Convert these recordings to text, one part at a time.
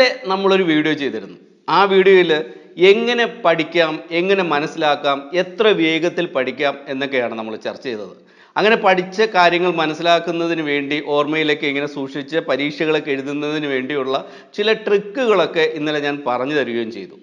ഇന്നലെ നമ്മളൊരു വീഡിയോ ചെയ്തിരുന്നു. ആ വീഡിയോയിൽ എങ്ങനെ പഠിക്കാം, എങ്ങനെ മനസ്സിലാക്കാം, എത്ര വേഗത്തിൽ പഠിക്കാം എന്നൊക്കെയാണ് നമ്മൾ ചർച്ച ചെയ്തത്. അങ്ങനെ പഠിച്ച കാര്യങ്ങൾ മനസ്സിലാക്കുന്നതിന് വേണ്ടി ഓർമ്മയിലേക്ക് എങ്ങനെ സൂക്ഷിച്ച് പരീക്ഷകളൊക്കെ എഴുതുന്നതിന് വേണ്ടിയുള്ള ചില ട്രിക്കുകളൊക്കെ ഇന്നലെ ഞാൻ പറഞ്ഞു തരികയും ചെയ്തു.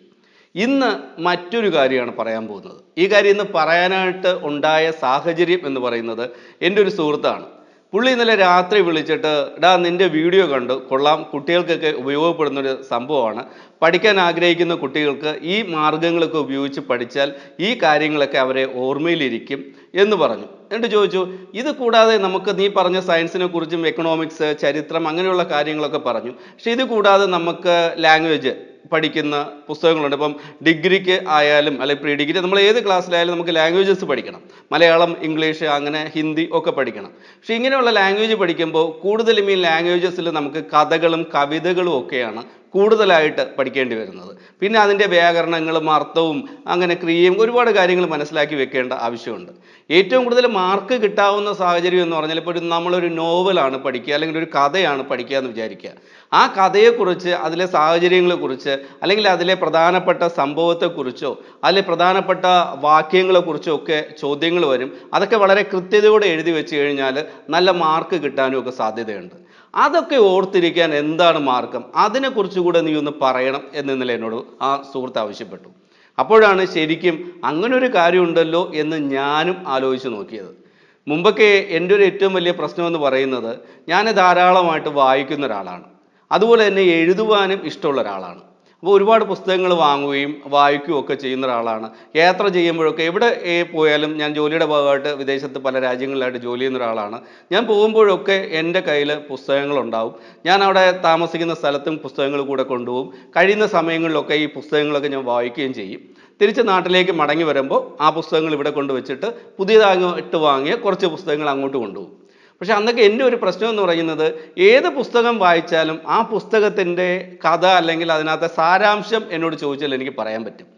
ഇന്ന് മറ്റൊരു കാര്യമാണ് പറയാൻ പോകുന്നത്. ഈ കാര്യം ഇന്ന് പറയാനായിട്ട് ഉണ്ടായ സാഹചര്യം എന്ന് പറയുന്നത് എൻ്റെ ഒരു സുഹൃത്താണ്. പുള്ളി ഇന്നലെ രാത്രി വിളിച്ചിട്ട്, എടാ നിൻ്റെ വീഡിയോ കണ്ടു, കൊള്ളാം, കുട്ടികൾക്കൊക്കെ ഉപയോഗപ്പെടുന്നൊരു സംഭവമാണ്, പഠിക്കാൻ ആഗ്രഹിക്കുന്ന കുട്ടികൾക്ക് ഈ മാർഗങ്ങളൊക്കെ ഉപയോഗിച്ച് പഠിച്ചാൽ ഈ കാര്യങ്ങളൊക്കെ അവരെ ഓർമ്മയിലിരിക്കും എന്ന് പറഞ്ഞു. എന്നിട്ട് ചോദിച്ചു, ഇത് കൂടാതെ നമുക്ക് നീ പറഞ്ഞ സയൻസിനെ കുറിച്ചും എക്കണോമിക്സ്, ചരിത്രം, അങ്ങനെയുള്ള കാര്യങ്ങളൊക്കെ പറഞ്ഞു, പക്ഷെ ഇത് കൂടാതെ നമുക്ക് ലാംഗ്വേജ് പഠിക്കുന്ന പുസ്തകങ്ങളുണ്ട്. ഇപ്പം ഡിഗ്രിക്ക് ആയാലും അല്ലെങ്കിൽ പ്രീ ഡിഗ്രി നമ്മൾ ഏത് ക്ലാസ്സിലായാലും നമുക്ക് ലാംഗ്വേജസ് പഠിക്കണം. മലയാളം, ഇംഗ്ലീഷ്, അങ്ങനെ ഹിന്ദി ഒക്കെ പഠിക്കണം. പക്ഷെ ഇങ്ങനെയുള്ള ലാംഗ്വേജ് പഠിക്കുമ്പോൾ കൂടുതലും ഈ ലാംഗ്വേജസിൽ നമുക്ക് കഥകളും കവിതകളും ഒക്കെയാണ് കൂടുതലായിട്ട് പഠിക്കേണ്ടി വരുന്നത്. പിന്നെ അതിൻ്റെ വ്യാകരണങ്ങളും അർത്ഥവും അങ്ങനെ ക്രിയയും ഒരുപാട് കാര്യങ്ങൾ മനസ്സിലാക്കി വെക്കേണ്ട ആവശ്യമുണ്ട്. ഏറ്റവും കൂടുതൽ മാർക്ക് കിട്ടാവുന്ന സാഹചര്യം എന്ന് പറഞ്ഞാൽ ഇപ്പോൾ നമ്മളൊരു നോവലാണ് പഠിക്കുക അല്ലെങ്കിൽ ഒരു കഥയാണ് പഠിക്കുക എന്ന് വിചാരിക്കുക. ആ കഥയെക്കുറിച്ച്, അതിലെ സാഹചര്യങ്ങളെക്കുറിച്ച്, അല്ലെങ്കിൽ അതിലെ പ്രധാനപ്പെട്ട സംഭവത്തെക്കുറിച്ചോ അതിലെ പ്രധാനപ്പെട്ട വാക്യങ്ങളെക്കുറിച്ചോ ഒക്കെ ചോദ്യങ്ങൾ വരും. അതൊക്കെ വളരെ കൃത്യതയോടെ എഴുതി വെച്ച് കഴിഞ്ഞാൽ നല്ല മാർക്ക് കിട്ടാനും ഒക്കെ സാധ്യതയുണ്ട്. അതൊക്കെ ഓർത്തിരിക്കാൻ എന്താണ് മാർഗം, അതിനെക്കുറിച്ച് കൂടെ നീ ഒന്ന് പറയണം എന്ന് ഇന്നലെ എന്നോട് ആ സുഹൃത്ത് ആവശ്യപ്പെട്ടു. അപ്പോഴാണ് ശരിക്കും അങ്ങനെ ഒരു കാര്യമുണ്ടല്ലോ എന്ന് ഞാനും ആലോചിച്ച് നോക്കിയത്. മുമ്പൊക്കെ എൻ്റെ ഒരു ഏറ്റവും വലിയ പ്രശ്നം എന്ന് പറയുന്നത്, ഞാൻ ധാരാളമായിട്ട് വായിക്കുന്ന ഒരാളാണ്, അതുപോലെ തന്നെ എഴുതുവാനും ഇഷ്ടമുള്ള ഒരാളാണ്. അപ്പോൾ ഒരുപാട് പുസ്തകങ്ങൾ വാങ്ങുകയും വായിക്കുകയും ഒക്കെ ചെയ്യുന്ന ഒരാളാണ്. യാത്ര ചെയ്യുമ്പോഴൊക്കെ എവിടെ പോയാലും, ഞാൻ ജോലിയുടെ ഭാഗമായിട്ട് വിദേശത്ത് പല രാജ്യങ്ങളിലായിട്ട് ജോലി ചെയ്യുന്ന ഒരാളാണ്. ഞാൻ പോകുമ്പോഴൊക്കെ എൻ്റെ കയ്യിൽ പുസ്തകങ്ങളുണ്ടാവും. ഞാൻ അവിടെ താമസിക്കുന്ന സ്ഥലത്തും പുസ്തകങ്ങൾ കൂടെ കൊണ്ടുപോകും. കഴിയുന്ന സമയങ്ങളിലൊക്കെ ഈ പുസ്തകങ്ങളൊക്കെ ഞാൻ വായിക്കുകയും ചെയ്യും. തിരിച്ച് നാട്ടിലേക്ക് മടങ്ങി വരുമ്പോൾ ആ പുസ്തകങ്ങൾ ഇവിടെ കൊണ്ടുവച്ചിട്ട് പുതിയതായിട്ട് വാങ്ങിയ കുറച്ച് പുസ്തകങ്ങൾ അങ്ങോട്ട് കൊണ്ടുപോകും. പക്ഷെ അന്നൊക്കെ എൻ്റെ ഒരു പ്രശ്നം എന്ന് പറയുന്നത്, ഏത് പുസ്തകം വായിച്ചാലും ആ പുസ്തകത്തിൻ്റെ കഥ അല്ലെങ്കിൽ അതിനകത്തെ സാരാംശം എന്നോട് ചോദിച്ചാൽ എനിക്ക് പറയാൻ പറ്റും.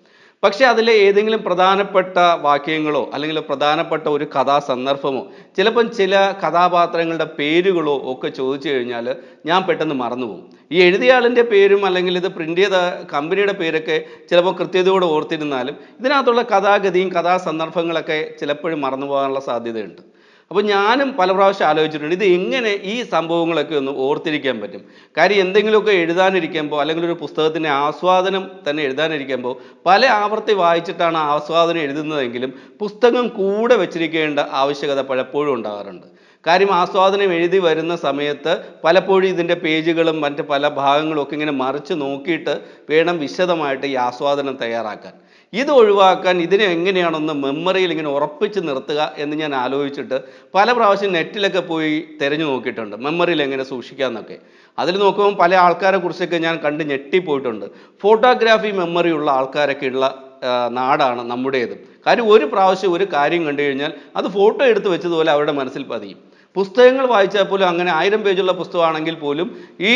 പക്ഷെ അതിലെ ഏതെങ്കിലും പ്രധാനപ്പെട്ട വാക്യങ്ങളോ അല്ലെങ്കിൽ പ്രധാനപ്പെട്ട ഒരു കഥാസന്ദർഭമോ ചിലപ്പം ചില കഥാപാത്രങ്ങളുടെ പേരുകളോ ഒക്കെ ചോദിച്ചു കഴിഞ്ഞാൽ ഞാൻ പെട്ടെന്ന് മറന്നുപോകും. ഈ എഴുതിയ പേരും അല്ലെങ്കിൽ ഇത് പ്രിൻ്റ് ചെയ്ത കമ്പനിയുടെ പേരൊക്കെ ചിലപ്പോൾ കൃത്യതയോടെ ഓർത്തിരുന്നാലും ഇതിനകത്തുള്ള കഥാഗതിയും കഥാസന്ദർഭങ്ങളൊക്കെ ചിലപ്പോഴും മറന്നു പോകാനുള്ള സാധ്യതയുണ്ട്. അപ്പോൾ ഞാനും പല പ്രാവശ്യം ആലോചിച്ചിട്ടുണ്ട്, ഇത് എങ്ങനെ ഈ സംഭവങ്ങളൊക്കെ ഒന്ന് ഓർത്തിരിക്കാൻ പറ്റും. കാര്യം എന്തെങ്കിലുമൊക്കെ എഴുതാനിരിക്കുമ്പോൾ അല്ലെങ്കിൽ ഒരു പുസ്തകത്തിൻ്റെ ആസ്വാദനം തന്നെ എഴുതാനിരിക്കുമ്പോൾ പല ആവർത്തി വായിച്ചിട്ടാണ് ആസ്വാദനം എഴുതുന്നതെങ്കിലും പുസ്തകം കൂടെ വെച്ചിരിക്കേണ്ട ആവശ്യകത പലപ്പോഴും ഉണ്ടാകാറുണ്ട്. കാര്യം ആസ്വാദനം എഴുതി വരുന്ന സമയത്ത് പലപ്പോഴും ഇതിൻ്റെ പേജുകളും മറ്റ് പല ഭാഗങ്ങളും ഒക്കെ ഇങ്ങനെ മറിച്ച് നോക്കിയിട്ട് വേണം വിശദമായിട്ട് ഈ ആസ്വാദനം തയ്യാറാക്കാൻ. ഇത് ഒഴിവാക്കാൻ ഇതിനെ എങ്ങനെയാണൊന്ന് മെമ്മറിയിൽ ഇങ്ങനെ ഉറപ്പിച്ച് നിർത്തുക എന്ന് ഞാൻ ആലോചിച്ചിട്ട് പല പ്രാവശ്യം നെറ്റിലൊക്കെ പോയി തിരഞ്ഞു നോക്കിയിട്ടുണ്ട്, മെമ്മറിയിൽ എങ്ങനെ സൂക്ഷിക്കാമെന്നൊക്കെ. അതിൽ നോക്കുമ്പോൾ പല ആൾക്കാരെ കുറിച്ചൊക്കെ ഞാൻ കണ്ട് ഞെട്ടിപ്പോയിട്ടുണ്ട്. ഫോട്ടോഗ്രാഫി മെമ്മറി ഉള്ള ആൾക്കാരൊക്കെ ഉള്ള നാടാണ് നമ്മുടേത്. കാര്യം ഒരു പ്രാവശ്യം ഒരു കാര്യം കണ്ടു കഴിഞ്ഞാൽ അത് ഫോട്ടോ എടുത്ത് വെച്ചതുപോലെ അവരുടെ മനസ്സിൽ പതിയും. പുസ്തകങ്ങൾ വായിച്ചാൽ പോലും അങ്ങനെ 1000 പേജുള്ള പുസ്തകമാണെങ്കിൽ പോലും ഈ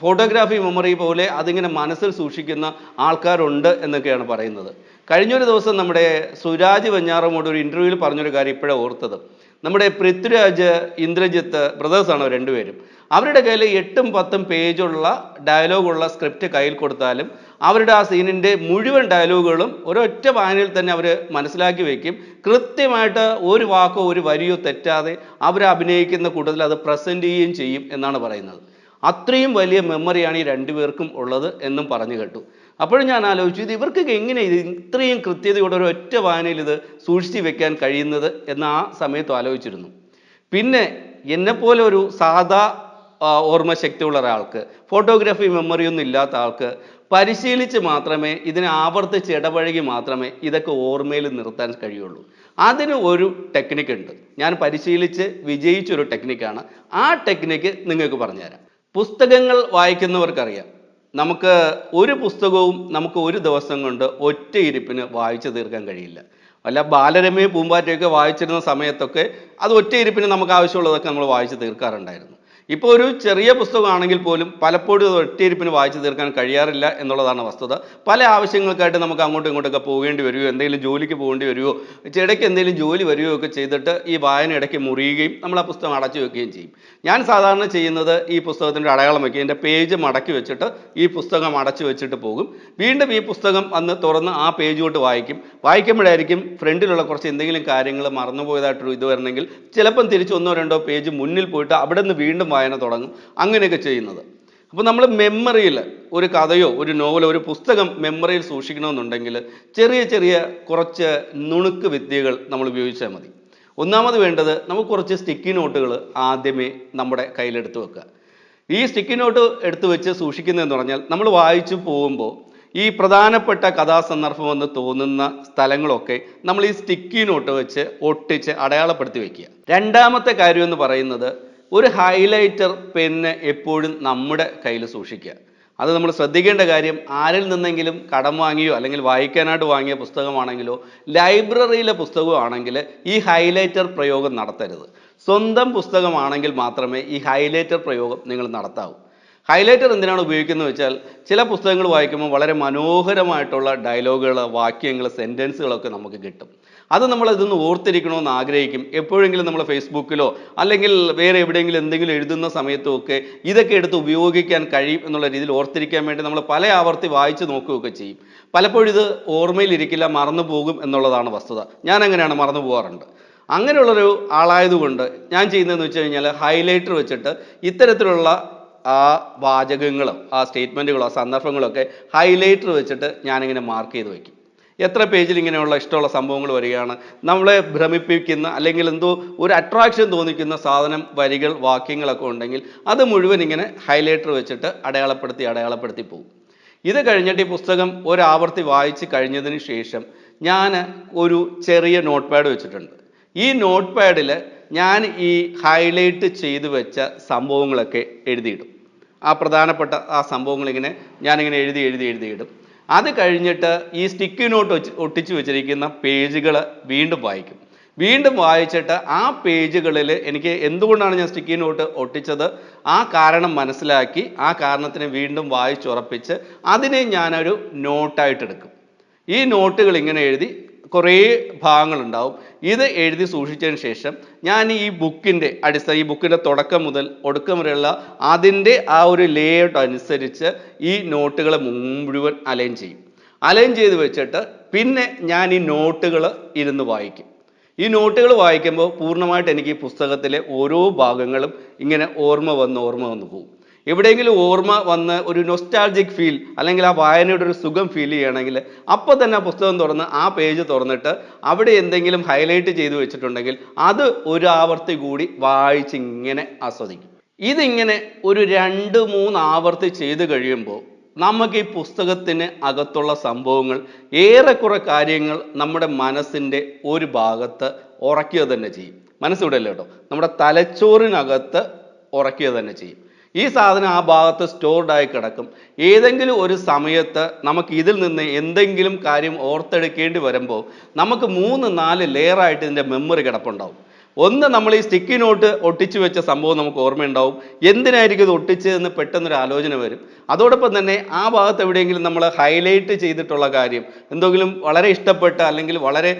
ഫോട്ടോഗ്രാഫി മെമ്മറി പോലെ അതിങ്ങനെ മനസ്സിൽ സൂക്ഷിക്കുന്ന ആൾക്കാരുണ്ട് എന്നൊക്കെയാണ് പറയുന്നത്. കഴിഞ്ഞൊരു ദിവസം നമ്മുടെ സുരാജ് വെഞ്ഞാറമൂട് ഒരു ഇൻ്റർവ്യൂവിൽ പറഞ്ഞൊരു കാര്യം ഇപ്പോഴാണ് ഓർത്തത്. നമ്മുടെ പൃഥ്വിരാജ്, ഇന്ദ്രജിത്ത് ബ്രദേഴ്സാണ് രണ്ടുപേരും. അവരുടെ കയ്യിൽ 8ഉം 10ഉം പേജുള്ള ഡയലോഗുള്ള സ്ക്രിപ്റ്റ് കയ്യിൽ കൊടുത്താലും അവരുടെ ആ സീനിൻ്റെ മുഴുവൻ ഡയലോഗുകളും ഒരൊറ്റ വായനയിൽ തന്നെ അവർ മനസ്സിലാക്കി വയ്ക്കും. കൃത്യമായിട്ട് ഒരു വാക്കോ ഒരു വരിയോ തെറ്റാതെ അവർ അഭിനയിക്കുന്ന കൂട്ടത്തിൽ അത് പ്രസൻറ്റ് ചെയ്യുകയും ചെയ്യും എന്നാണ് പറയുന്നത്. അത്രയും വലിയ മെമ്മറിയാണ് ഈ രണ്ടുപേർക്കും ഉള്ളത് എന്നും പറഞ്ഞു കേട്ടു. അപ്പോഴും ഞാൻ ആലോചിച്ചു, ഇത് ഇവർക്കൊക്കെ എങ്ങനെ ഇത് ഇത്രയും കൃത്യതയോടെ ഒരു ഒറ്റ വായനയിൽ ഇത് സൂക്ഷിച്ച് വെക്കാൻ കഴിയുന്നത് എന്ന് ആ സമയത്ത് ആലോചിച്ചിരുന്നു. പിന്നെ എന്നെപ്പോലെ ഒരു സാധാ ഓർമ്മശക്തിയുള്ള ഒരാൾക്ക്, ഫോട്ടോഗ്രാഫി മെമ്മറിയൊന്നും ഇല്ലാത്ത ആൾക്ക് പരിശീലിച്ച് മാത്രമേ, ഇതിനെ ആവർത്തിച്ച് ഇടപഴകി മാത്രമേ ഇതൊക്കെ ഓർമ്മയിൽ നിർത്താൻ കഴിയുള്ളൂ. അതിന് ഒരു ടെക്നിക്ക് ഉണ്ട്, ഞാൻ പരിശീലിച്ച് വിജയിച്ചൊരു ടെക്നിക്കാണ്. ആ ടെക്നിക്ക് നിങ്ങൾക്ക് പറഞ്ഞുതരാം. പുസ്തകങ്ങൾ വായിക്കുന്നവർക്കറിയാം, നമുക്ക് ഒരു പുസ്തകവും നമുക്ക് ഒരു ദിവസം കൊണ്ട് ഒറ്റ ഇരിപ്പിന് വായിച്ചു തീർക്കാൻ കഴിയില്ല. വല്ല ബാലരമയെ പൂമ്പാറ്റയൊക്കെ വായിച്ചിരുന്ന സമയത്തൊക്കെ അത് ഒറ്റ ഇരിപ്പിന് നമുക്ക് ആവശ്യമുള്ളതൊക്കെ നമ്മൾ വായിച്ച് തീർക്കാറുണ്ടായിരുന്നു. ഇപ്പോൾ ഒരു ചെറിയ പുസ്തകമാണെങ്കിൽ പോലും പലപ്പോഴും അത് ഒറ്റയിരിപ്പിന് വായിച്ചു തീർക്കാൻ കഴിയാറില്ല എന്നുള്ളതാണ് വസ്തുത. പല ആവശ്യങ്ങൾക്കായിട്ട് നമുക്ക് അങ്ങോട്ടും ഇങ്ങോട്ടൊക്കെ പോകേണ്ടി വരികയോ എന്തെങ്കിലും ജോലിക്ക് പോകേണ്ടി വരികയോ ഇടയ്ക്ക് എന്തെങ്കിലും ജോലി വരികയോ ഒക്കെ ചെയ്തിട്ട് ഈ വായന ഇടയ്ക്ക് മുറിയുകയും നമ്മൾ ആ പുസ്തകം അടച്ചു വെക്കുകയും ചെയ്യും. ഞാൻ സാധാരണ ചെയ്യുന്നത് ഈ പുസ്തകത്തിൻ്റെ അടയാളം വയ്ക്കുക, എൻ്റെ പേജ് മടക്കി വെച്ചിട്ട് ഈ പുസ്തകം അടച്ചു വെച്ചിട്ട് പോകും. വീണ്ടും ഈ പുസ്തകം അന്ന് തുറന്ന് ആ പേജ് തൊട്ട് വായിക്കുമ്പോഴായിരിക്കും ഫ്രണ്ടിലുള്ള കുറച്ച് എന്തെങ്കിലും കാര്യങ്ങൾ മറന്നുപോയതായിട്ടൊരു ഇത് വരണമെങ്കിൽ ചിലപ്പം തിരിച്ച് 1-2 പേജ് മുന്നിൽ പോയിട്ട് അവിടെ നിന്ന് വീണ്ടും വായന തുടങ്ങും. അങ്ങനെയൊക്കെ ചെയ്യുന്നത്. അപ്പോൾ നമ്മൾ മെമ്മറിയിൽ ഒരു കഥയോ ഒരു നോവലോ ഒരു പുസ്തകം മെമ്മറിയിൽ സൂക്ഷിക്കണമെന്നുണ്ടെങ്കിൽ ചെറിയ ചെറിയ കുറച്ച് നുണുക്ക് വിദ്യകൾ നമ്മൾ ഉപയോഗിച്ചാൽ മതി. ഒന്നാമത് വേണ്ടത് നമുക്ക് കുറച്ച് സ്റ്റിക്കി നോട്ടുകൾ ആദ്യമേ നമ്മുടെ കയ്യിലെടുത്ത് വെക്കുക. ഈ സ്റ്റിക്കി നോട്ട് എടുത്ത് വെച്ച് സൂക്ഷിക്കുന്നതെന്ന് പറഞ്ഞാൽ നമ്മൾ വായിച്ചു പോകുമ്പോൾ ഈ പ്രധാനപ്പെട്ട കഥാസന്ദർഭം എന്ന് തോന്നുന്ന സ്ഥലങ്ങളൊക്കെ നമ്മൾ ഈ സ്റ്റിക്കി നോട്ട് വെച്ച് ഒട്ടിച്ച് അടയാളപ്പെടുത്തി വയ്ക്കുക. രണ്ടാമത്തെ കാര്യം എന്ന് പറയുന്നത് ഒരു ഹൈലൈറ്റർ പെന്ന് എപ്പോഴും നമ്മുടെ കയ്യിൽ സൂക്ഷിക്കുക. അത് നമ്മൾ ശ്രദ്ധിക്കേണ്ട കാര്യം, ആരിൽ നിന്നെങ്കിലും കടം വാങ്ങിയോ അല്ലെങ്കിൽ വായിക്കാനായിട്ട് വാങ്ങിയ പുസ്തകമാണെങ്കിലോ ലൈബ്രറിയിലെ പുസ്തകമാണെങ്കിൽ ഈ ഹൈലൈറ്റർ പ്രയോഗം നടത്തരുത്. സ്വന്തം പുസ്തകമാണെങ്കിൽ മാത്രമേ ഈ ഹൈലൈറ്റർ പ്രയോഗം നിങ്ങൾ നടത്താവൂ. ഹൈലൈറ്റർ എന്തിനാണ് ഉപയോഗിക്കുന്നത് വെച്ചാൽ ചില പുസ്തകങ്ങൾ വായിക്കുമ്പോൾ വളരെ മനോഹരമായിട്ടുള്ള ഡയലോഗുകൾ, വാക്യങ്ങൾ, സെൻറ്റൻസുകളൊക്കെ നമുക്ക് കിട്ടും. അത് നമ്മൾ ഇതൊന്ന് ഓർത്തിരിക്കണമെന്ന് ആഗ്രഹിക്കും. എപ്പോഴെങ്കിലും നമ്മൾ ഫേസ്ബുക്കിലോ അല്ലെങ്കിൽ വേറെ എവിടെയെങ്കിലും എന്തെങ്കിലും എഴുതുന്ന സമയത്തുമൊക്കെ ഇതൊക്കെ എടുത്ത് ഉപയോഗിക്കാൻ കഴിയും എന്നുള്ള രീതിയിൽ ഓർത്തിരിക്കാൻ വേണ്ടി നമ്മൾ പല ആവർത്തി വായിച്ച് നോക്കുകയൊക്കെ ചെയ്യും. പലപ്പോഴും ഇത് ഓർമ്മയിലിരിക്കില്ല, മറന്നു പോകും എന്നുള്ളതാണ് വസ്തുത. ഞാൻ അങ്ങനെയാണ്, മറന്നു പോകാറുണ്ട്. അങ്ങനെയുള്ളൊരു ആളായതുകൊണ്ട് ഞാൻ ചെയ്യുന്നതെന്ന് വെച്ച് കഴിഞ്ഞാൽ ഹൈലൈറ്റർ വെച്ചിട്ട് ഇത്തരത്തിലുള്ള ആ വാചകങ്ങളോ ആ സ്റ്റേറ്റ്മെൻറ്റുകളോ ആ സന്ദർഭങ്ങളൊക്കെ ഹൈലൈറ്റർ വെച്ചിട്ട് ഞാനിങ്ങനെ മാർക്ക് ചെയ്ത് വയ്ക്കും. എത്ര പേജിൽ ഇങ്ങനെയുള്ള ഇഷ്ടമുള്ള സംഭവങ്ങൾ വരികയാണ്, നമ്മളെ ഭ്രമിപ്പിക്കുന്ന അല്ലെങ്കിൽ എന്തോ ഒരു അട്രാക്ഷൻ തോന്നിക്കുന്ന സാധനം, വരികൾ, വാക്യങ്ങളൊക്കെ ഉണ്ടെങ്കിൽ അത് മുഴുവൻ ഇങ്ങനെ ഹൈലൈറ്റർ വെച്ചിട്ട് അടയാളപ്പെടുത്തി പോകും. ഇത് കഴിഞ്ഞിട്ട് ഈ പുസ്തകം ഒരാവർത്തി വായിച്ച് കഴിഞ്ഞതിന് ശേഷം ഞാൻ ഒരു ചെറിയ നോട്ട് പാഡ് വെച്ചിട്ടുണ്ട്. ഈ നോട്ട് പാഡിൽ ഞാൻ ഈ ഹൈലൈറ്റ് ചെയ്ത് വെച്ച സംഭവങ്ങളൊക്കെ എഴുതിയിടും. ആ പ്രധാനപ്പെട്ട ആ സംഭവങ്ങൾ ഞാനിങ്ങനെ എഴുതിയിടും. അത് കഴിഞ്ഞിട്ട് ഈ സ്റ്റിക്കി നോട്ട് ഒട്ടിച്ച് വെച്ചിരിക്കുന്ന പേജുകൾ വീണ്ടും വായിച്ചിട്ട് ആ പേജുകളിൽ എനിക്ക് എന്തുകൊണ്ടാണ് ഞാൻ സ്റ്റിക്കി നോട്ട് ഒട്ടിച്ചത് ആ കാരണം മനസ്സിലാക്കി ആ കാരണത്തിനെ വീണ്ടും വായിച്ചുറപ്പിച്ച് അതിനെ ഞാനൊരു നോട്ടായിട്ടെടുക്കും. ഈ നോട്ടുകൾ ഇങ്ങനെ എഴുതി കുറേ ഭാഗങ്ങളുണ്ടാവും. ഇത് എഴുതി സൂക്ഷിച്ചതിന് ശേഷം ഞാൻ ഈ ബുക്കിൻ്റെ തുടക്കം മുതൽ ഒടുക്കം വരെയുള്ള അതിൻ്റെ ആ ഒരു ലേഔട്ട് അനുസരിച്ച് ഈ നോട്ടുകൾ മുഴുവൻ അലൈൻ ചെയ്ത് വെച്ചിട്ട് പിന്നെ ഞാൻ ഈ നോട്ടുകൾ ഇരുന്ന് വായിക്കും. ഈ നോട്ടുകൾ വായിക്കുമ്പോൾ പൂർണ്ണമായിട്ട് എനിക്ക് ഈ പുസ്തകത്തിലെ ഓരോ ഭാഗങ്ങളും ഇങ്ങനെ ഓർമ്മ വന്ന് പോകും. എവിടെയെങ്കിലും ഓർമ്മ വന്ന് ഒരു നൊസ്റ്റാൾജിക് ഫീൽ അല്ലെങ്കിൽ ആ വായനയുടെ ഒരു സുഖം ഫീൽ ചെയ്യണമെങ്കിൽ അപ്പോൾ തന്നെ ആ പുസ്തകം തുറന്ന് ആ പേജ് തുറന്നിട്ട് അവിടെ എന്തെങ്കിലും ഹൈലൈറ്റ് ചെയ്ത് വെച്ചിട്ടുണ്ടെങ്കിൽ അത് ഒരു ആവർത്തി കൂടി വായിച്ച് ഇങ്ങനെ ആസ്വദിക്കും. ഇതിങ്ങനെ ഒരു 2-3 ആവർത്തി ചെയ്ത് കഴിയുമ്പോൾ നമുക്ക് ഈ പുസ്തകത്തിന് അകത്തുള്ള സംഭവങ്ങൾ ഏറെക്കുറെ കാര്യങ്ങൾ നമ്മുടെ മനസ്സിൻ്റെ ഒരു ഭാഗത്ത് ഉറക്കുക തന്നെ ചെയ്യും. മനസ്സിവിടല്ലോ കേട്ടോ, നമ്മുടെ തലച്ചോറിനകത്ത് ഉറക്കുക തന്നെ ചെയ്യും. ഈ സാധനം ആ ഭാഗത്ത് സ്റ്റോർഡായി കിടക്കും. ഏതെങ്കിലും ഒരു സമയത്ത് നമുക്ക് ഇതിൽ നിന്ന് എന്തെങ്കിലും കാര്യം ഓർത്തെടുക്കേണ്ടി വരുമ്പോൾ നമുക്ക് 3-4 ലെയറായിട്ട് ഇതിൻ്റെ മെമ്മറി കിടപ്പുണ്ടാവും. ഒന്ന്, നമ്മൾ ഈ സ്റ്റിക്കി നോട്ട് ഒട്ടിച്ചു വെച്ച സംഭവം നമുക്ക് ഓർമ്മയുണ്ടാവും. എന്തിനായിരിക്കും ഇത് ഒട്ടിച്ചതെന്ന് പെട്ടെന്നൊരു ആലോചന വരും. അതോടൊപ്പം തന്നെ ആ ഭാഗത്ത് എവിടെയെങ്കിലും നമ്മൾ ഹൈലൈറ്റ് ചെയ്തിട്ടുള്ള കാര്യം, എന്തെങ്കിലും വളരെ ഇഷ്ടപ്പെട്ട അല്ലെങ്കിൽ വളരെ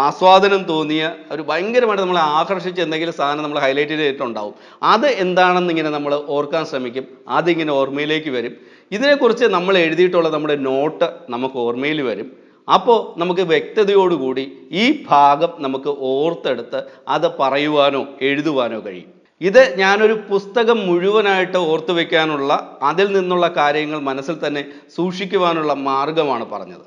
ആസ്വാദനം തോന്നിയ ഒരു ഭയങ്കരമായിട്ട് നമ്മളെ ആകർഷിച്ച എന്തെങ്കിലും സാധനം നമ്മൾ ഹൈലൈറ്റ് ചെയ്തിട്ടുണ്ടാവും. അത് എന്താണെന്ന് ഇങ്ങനെ നമ്മൾ ഓർക്കാൻ ശ്രമിക്കും. അതിങ്ങനെ ഓർമ്മയിലേക്ക് വരും. ഇതിനെക്കുറിച്ച് നമ്മൾ എഴുതിയിട്ടുള്ള നമ്മുടെ നോട്ട് നമുക്ക് ഓർമ്മയിൽ വരും. അപ്പോൾ നമുക്ക് വ്യക്തതയോടുകൂടി ഈ ഭാഗം നമുക്ക് ഓർത്തെടുത്ത് അത് പറയുവാനോ എഴുതുവാനോ കഴിയും. ഇത് ഞാനൊരു പുസ്തകം മുഴുവനായിട്ട് ഓർത്തു വയ്ക്കാനുള്ള, അതിൽ നിന്നുള്ള കാര്യങ്ങൾ മനസ്സിൽ തന്നെ സൂക്ഷിക്കുവാനുള്ള മാർഗമാണ് പറഞ്ഞത്.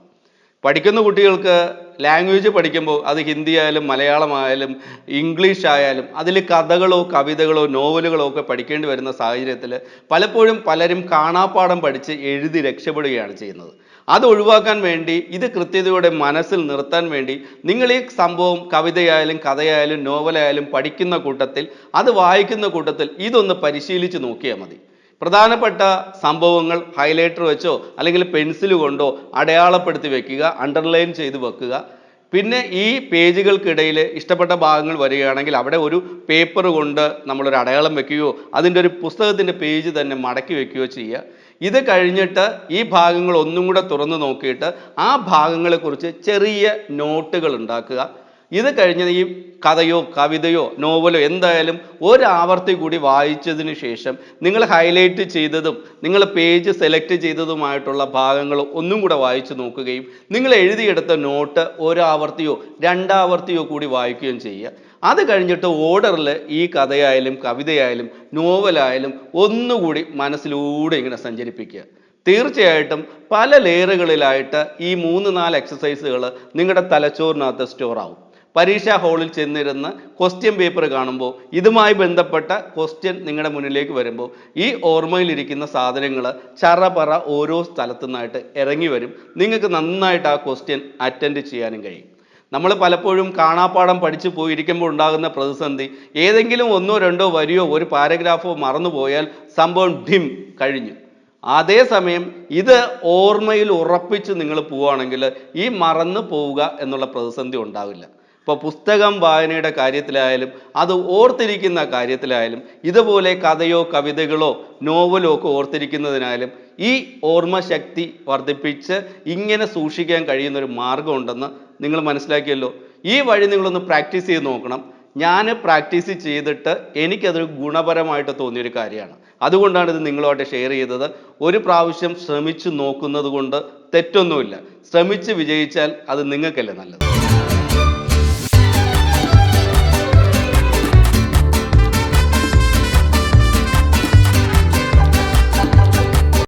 പഠിക്കുന്ന കുട്ടികൾക്ക് ലാംഗ്വേജ് പഠിക്കുമ്പോൾ അത് ഹിന്ദി ആയാലും മലയാളമായാലും ഇംഗ്ലീഷ് ആയാലും അതിൽ കഥകളോ കവിതകളോ നോവലുകളോ ഒക്കെ പഠിക്കേണ്ടി വരുന്ന സാഹചര്യത്തിൽ പലപ്പോഴും പലരും കാണാപ്പാഠം പഠിച്ച് എഴുതി രക്ഷപ്പെടുകയാണ് ചെയ്യുന്നത്. അത് ഒഴിവാക്കാൻ വേണ്ടി, ഇത് കൃത്യതയോടെ മനസ്സിൽ നിർത്താൻ വേണ്ടി നിങ്ങൾ ഈ സംഭവം കവിതയായാലും കഥയായാലും നോവലായാലും പഠിക്കുന്ന കൂട്ടത്തിൽ, അത് വായിക്കുന്ന കൂട്ടത്തിൽ ഇതൊന്ന് പരിശീലിച്ച് നോക്കിയാൽ മതി. പ്രധാനപ്പെട്ട സംഭവങ്ങൾ ഹൈലൈറ്റർ വെച്ചോ അല്ലെങ്കിൽ പെൻസിൽ കൊണ്ടോ അടയാളപ്പെടുത്തി വെക്കുക, അണ്ടർലൈൻ ചെയ്ത് വെക്കുക. പിന്നെ ഈ പേജുകൾക്കിടയിൽ ഇഷ്ടപ്പെട്ട ഭാഗങ്ങൾ വരികയാണെങ്കിൽ അവിടെ ഒരു പേപ്പർ കൊണ്ട് നമ്മളൊരു അടയാളം വെക്കുകയോ അതിൻ്റെ ഒരു പുസ്തകത്തിൻ്റെ പേജ് തന്നെ മടക്കി വെക്കുകയോ ചെയ്യുക. ഇത് കഴിഞ്ഞിട്ട് ഈ ഭാഗങ്ങൾ ഒന്നും കൂടെ തുറന്നു നോക്കിയിട്ട് ആ ഭാഗങ്ങളെക്കുറിച്ച് ചെറിയ നോട്ടുകൾ ഉണ്ടാക്കുക. ഇത് കഴിഞ്ഞ് ഈ കഥയോ കവിതയോ നോവലോ എന്തായാലും ഒരാവർത്തി കൂടി വായിച്ചതിന് ശേഷം നിങ്ങൾ ഹൈലൈറ്റ് ചെയ്തതും നിങ്ങൾ പേജ് സെലക്ട് ചെയ്തതുമായിട്ടുള്ള ഭാഗങ്ങൾ ഒന്നും കൂടെ വായിച്ചു നോക്കുകയും നിങ്ങൾ എഴുതിയെടുത്ത നോട്ട് ഒരാവർത്തിയോ രണ്ടാവർത്തിയോ കൂടി വായിക്കുകയും ചെയ്യുക. അത് കഴിഞ്ഞിട്ട് ഓർഡറിൽ ഈ കഥയായാലും കവിതയായാലും നോവലായാലും ഒന്നുകൂടി മനസ്സിലൂടെ ഇങ്ങനെ സഞ്ചരിപ്പിക്കുക. തീർച്ചയായിട്ടും പല ലെയറുകളിലായിട്ട് ഈ 3-4 എക്സസൈസുകൾ നിങ്ങളുടെ തലച്ചോറിനകത്ത് സ്റ്റോർ ആവും. പരീക്ഷാ ഹാളിൽ ചെന്നിരുന്ന് ക്വസ്റ്റ്യൻ പേപ്പർ കാണുമ്പോൾ ഇതുമായി ബന്ധപ്പെട്ട ക്വസ്റ്റ്യൻ നിങ്ങളുടെ മുന്നിലേക്ക് വരുമ്പോൾ ഈ ഓർമ്മയിലിരിക്കുന്ന സാധനങ്ങൾ ചറപറ ഓരോ സ്ഥലത്തു നിന്നായിട്ട് ഇറങ്ങി വരും. നിങ്ങൾക്ക് നന്നായിട്ട് ആ ക്വസ്റ്റ്യൻ അറ്റൻഡ് ചെയ്യാനും കഴിയും. നമ്മൾ പലപ്പോഴും കാണാപ്പാഠം പഠിച്ചു പോയിരിക്കുമ്പോൾ ഉണ്ടാകുന്ന പ്രതിസന്ധി ഏതെങ്കിലും 1-2 വരിയോ ഒരു പാരഗ്രാഫോ മറന്നുപോയാൽ സംഭവം ഡിം കഴിഞ്ഞു. അതേസമയം ഇത് ഓർമ്മയിൽ ഉറപ്പിച്ച് നിങ്ങൾ പോവുകയാണെങ്കിൽ ഈ മറന്നു പോവുക എന്നുള്ള പ്രതിസന്ധി ഉണ്ടാവില്ല. ഇപ്പോൾ പുസ്തകം വായനയുടെ കാര്യത്തിലായാലും അത് ഓർത്തിരിക്കുന്ന കാര്യത്തിലായാലും ഇതുപോലെ കഥയോ കവിതകളോ നോവലോ ഒക്കെ ഓർത്തിരിക്കുന്നതിനായാലും ഈ ഓർമ്മശക്തി വർദ്ധിപ്പിച്ച് ഇങ്ങനെ സൂക്ഷിക്കാൻ കഴിയുന്ന ഒരു മാർഗമുണ്ടെന്ന് നിങ്ങൾ മനസ്സിലാക്കിയല്ലോ. ഈ വഴി നിങ്ങളൊന്ന് പ്രാക്ടീസ് ചെയ്ത് നോക്കണം. ഞാൻ പ്രാക്ടീസ് ചെയ്തിട്ട് എനിക്കതൊരു ഗുണപരമായിട്ട് തോന്നിയൊരു കാര്യമാണ്. അതുകൊണ്ടാണ് ഇത് നിങ്ങളുമായിട്ട് ഷെയർ ചെയ്തത്. ഒരു പ്രാവശ്യം ശ്രമിച്ചു നോക്കുന്നത് കൊണ്ട് തെറ്റൊന്നുമില്ല. ശ്രമിച്ച് വിജയിച്ചാൽ അത് നിങ്ങൾക്കല്ലേ നല്ലത്.